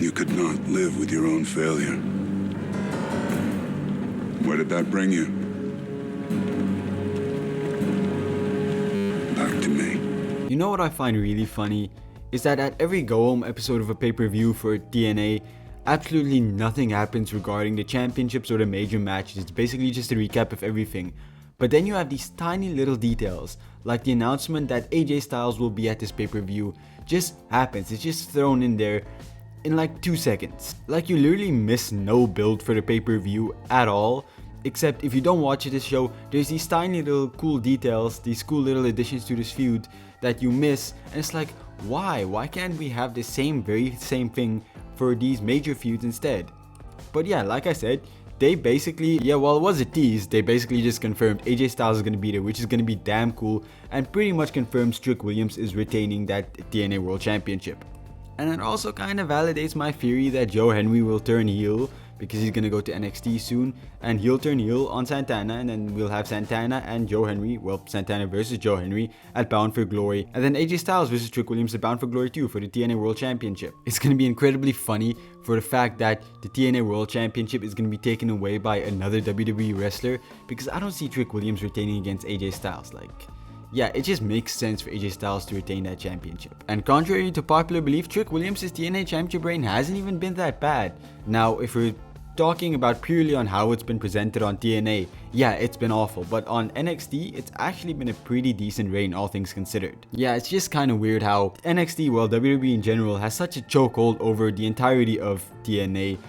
You could not live with your own failure. Where did that bring you? Back to me. You know what I find really funny? Is that at every go-home episode of a pay-per-view for TNA, absolutely nothing happens regarding the championships or the major matches. It's basically just a recap of everything. But then you have these tiny little details, like the announcement that AJ Styles will be at this pay-per-view just happens. It's just thrown in there in like 2 seconds. Like you literally miss no build for the pay-per-view at all. Except if you don't watch this show, there's these tiny little cool details, these cool little additions to this feud that you miss. And it's like, why? Why can't we have the very same thing for these major feuds instead? But yeah, like I said, they basically, while it was a tease, they basically just confirmed AJ Styles is going to be there, which is going to be damn cool, and pretty much confirms Trick Williams is retaining that TNA World Championship. And it also kind of validates my theory that Joe Henry will turn heel, because he's gonna go to NXT soon, and he'll turn heel on Santana, and then we'll have Santana and Joe Henry, Santana versus Joe Henry at Bound for Glory, and then AJ Styles versus Trick Williams at Bound for Glory 2 for the TNA World Championship. It's gonna be incredibly funny for the fact that the TNA World Championship is gonna be taken away by another WWE wrestler, because I don't see Trick Williams retaining against AJ Styles. Yeah, it just makes sense for AJ Styles to retain that championship. And contrary to popular belief, Trick Williams' TNA championship reign hasn't even been that bad. Now, if we're talking about purely on how it's been presented on TNA, yeah, it's been awful, but on NXT, it's actually been a pretty decent reign, all things considered. Yeah, it's just kind of weird how NXT, WWE in general, has such a chokehold over the entirety of TNA.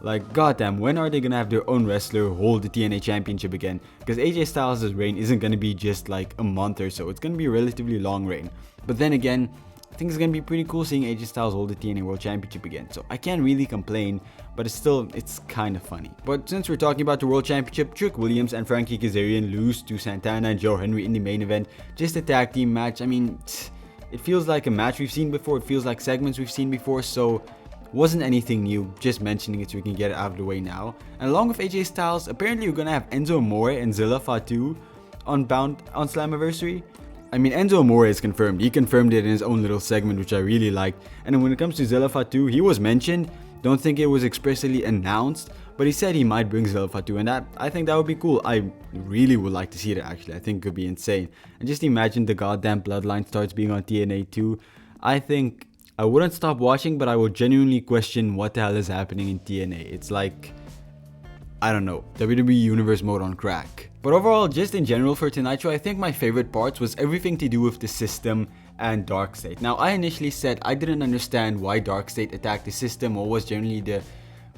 Like, goddamn, when are they gonna have their own wrestler hold the TNA championship again? Because AJ Styles' reign isn't gonna be just like a month or so, it's gonna be a relatively long reign. But then again, I think it's gonna be pretty cool seeing AJ Styles hold the TNA World Championship again, so I can't really complain, but it's kind of funny. But since we're talking about the World Championship, Trick Williams and Frankie Kazarian lose to Santana and Joe Henry in the main event, just a tag team match. I mean, it feels like a match we've seen before, it feels like segments we've seen before, so wasn't anything new, just mentioning it so we can get it out of the way now. And along with AJ Styles, apparently we're gonna have Enzo Amore and Zilla Fatu on Slammiversary. I mean, Enzo Amore is confirmed. He confirmed it in his own little segment, which I really liked. And then when it comes to Zilla Fatu, he was mentioned. Don't think it was expressly announced, but he said he might bring Zilla Fatu, and I think that would be cool. I really would like to see that, actually. I think it could be insane. And just imagine the goddamn Bloodline starts being on TNA too. I think I wouldn't stop watching, but I would genuinely question what the hell is happening in TNA. It's like, I don't know, WWE Universe mode on crack. But overall, just in general for tonight's show, I think my favorite parts was everything to do with the system and DarkState. Now, I initially said I didn't understand why DarkState attacked the system, what was generally the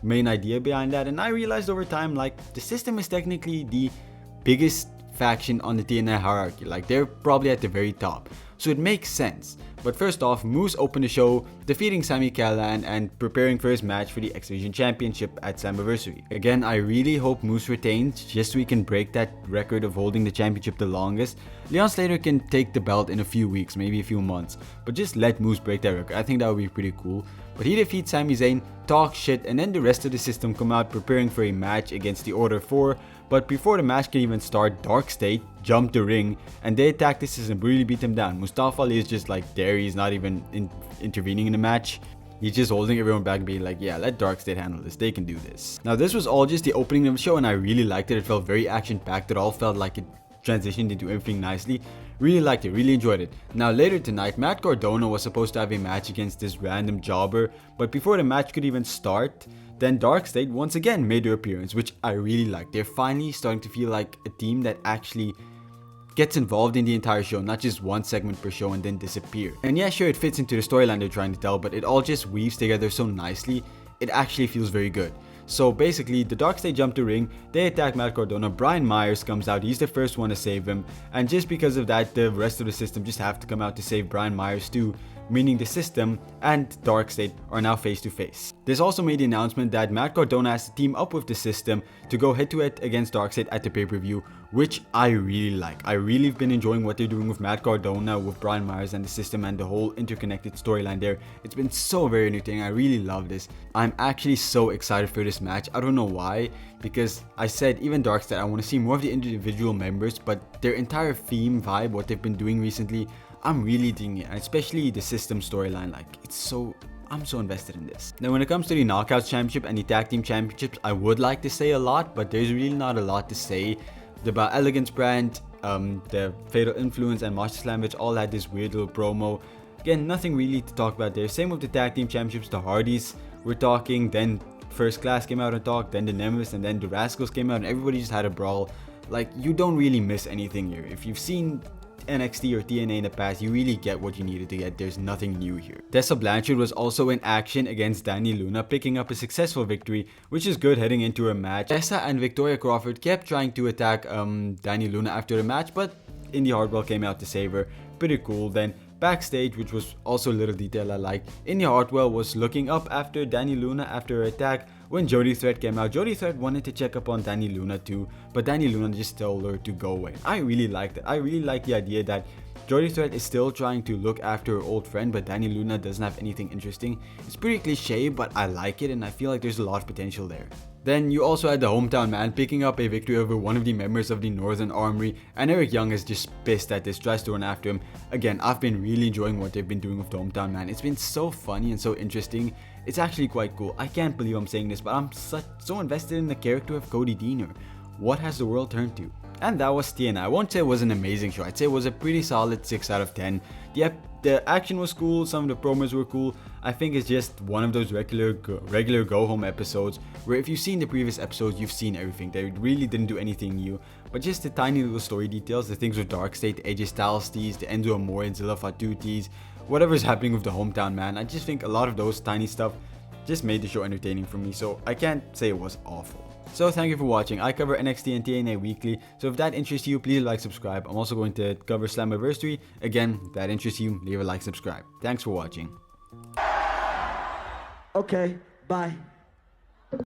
main idea behind that, and I realized over time, like, the system is technically the biggest faction on the TNA hierarchy. Like, they're probably at the very top, so it makes sense. But first off, Moose opened the show defeating Sami Callihan and preparing for his match for the X Division Championship at Slammiversary. Again, I really hope Moose retains, just so we can break that record of holding the championship the longest. Leon Slater can take the belt in a few weeks, maybe a few months, but just let Moose break that record. I think that would be pretty cool. But he defeats Sami Zayn, talks shit, and then the rest of the system come out preparing for a match against the Order 4. But before the match can even start, DarkState jumped the ring and they attacked the system, really beat him down. Mustafa Ali is just like there, he's not even intervening in the match. He's just holding everyone back, being like, yeah, let DarkState handle this, they can do this. Now, this was all just the opening of the show, and I really liked it. It felt very action-packed. It all felt like it transitioned into everything nicely. Really liked it, really enjoyed it. Now, later tonight, Matt Cardona was supposed to have a match against this random jobber, but before the match could even start, then DarkState once again made their appearance, which I really liked. They're finally starting to feel like a team that actually gets involved in the entire show, not just one segment per show and then disappear. And yeah, sure, it fits into the storyline they're trying to tell, but it all just weaves together so nicely, it actually feels very good. So basically, the DarkState jump the ring, they attack Matt Cardona, Brian Myers comes out, he's the first one to save him, and just because of that, the rest of the system just have to come out to save Brian Myers too, meaning the system and DarkState are now face to face. This also made the announcement that Matt Cardona has to team up with the system to go head to head against DarkState at the pay-per-view, which I really like. I really have been enjoying what they're doing with Matt Cardona, with Brian Myers and the system, and the whole interconnected storyline there. It's been so very entertaining. I really love this. I'm actually so excited for this match. I don't know why, because I said even DarkState, I want to see more of the individual members, but their entire theme vibe, what they've been doing recently, I'm really digging it, and especially the system storyline. Like, it's so I'm so invested in this. Now when it comes to the Knockouts Championship and the Tag Team Championships, I would like to say a lot, but there's really not a lot to say. The About Elegance brand, the Fatal Influence and Master Slamvich all had this weird little promo. Again, nothing really to talk about there. Same with the Tag Team Championships, the Hardys were talking, then First Class came out and talked, then the Nemesis, and then the Rascals came out, and everybody just had a brawl. Like, you don't really miss anything here. If you've seen NXT or TNA in the past, you really get what you needed to get. There's nothing new here. Tessa Blanchard was also in action against Dani Luna, picking up a successful victory, which is good heading into her match. Tessa and Victoria Crawford kept trying to attack Dani Luna after the match, but Indy Hartwell came out to save her. Pretty cool. Then backstage, which was also a little detail I like, Indy Hartwell was looking up after Dani Luna after her attack when Jody Threat came out. Jody Threat wanted to check up on Dani Luna too, but Dani Luna just told her to go away. I really liked it. I really like the idea that Jody Threat is still trying to look after her old friend, but Dani Luna doesn't have anything interesting. It's pretty cliche, but I like it and I feel like there's a lot of potential there. Then you also had the Hometown Man picking up a victory over one of the members of the Northern Armory, and Eric Young is just pissed at this, tries to run after him. Again, I've been really enjoying what they've been doing with the Hometown Man. It's been so funny and so interesting. It's actually quite cool. I can't believe I'm saying this, but I'm so invested in the character of Cody Deaner. What has the world turned to? And that was TNA. I won't say it was an amazing show. I'd say it was a pretty solid 6 out of 10. The action was cool, some of the promos were cool. I think it's just one of those regular go-home episodes where if you've seen the previous episodes, you've seen everything. They really didn't do anything new, but just the tiny little story details, the things with DarkState, the AJ Styles tease, the Enzo Amore and Zilla Fatu tease, whatever's happening with the Hometown Man. I just think a lot of those tiny stuff just made the show entertaining for me, so I can't say it was awful. So thank you for watching. I cover NXT and TNA weekly, so if that interests you, please like, subscribe. I'm also going to cover Slammiversary. Again, if that interests you, leave a like, subscribe. Thanks for watching. Okay, bye.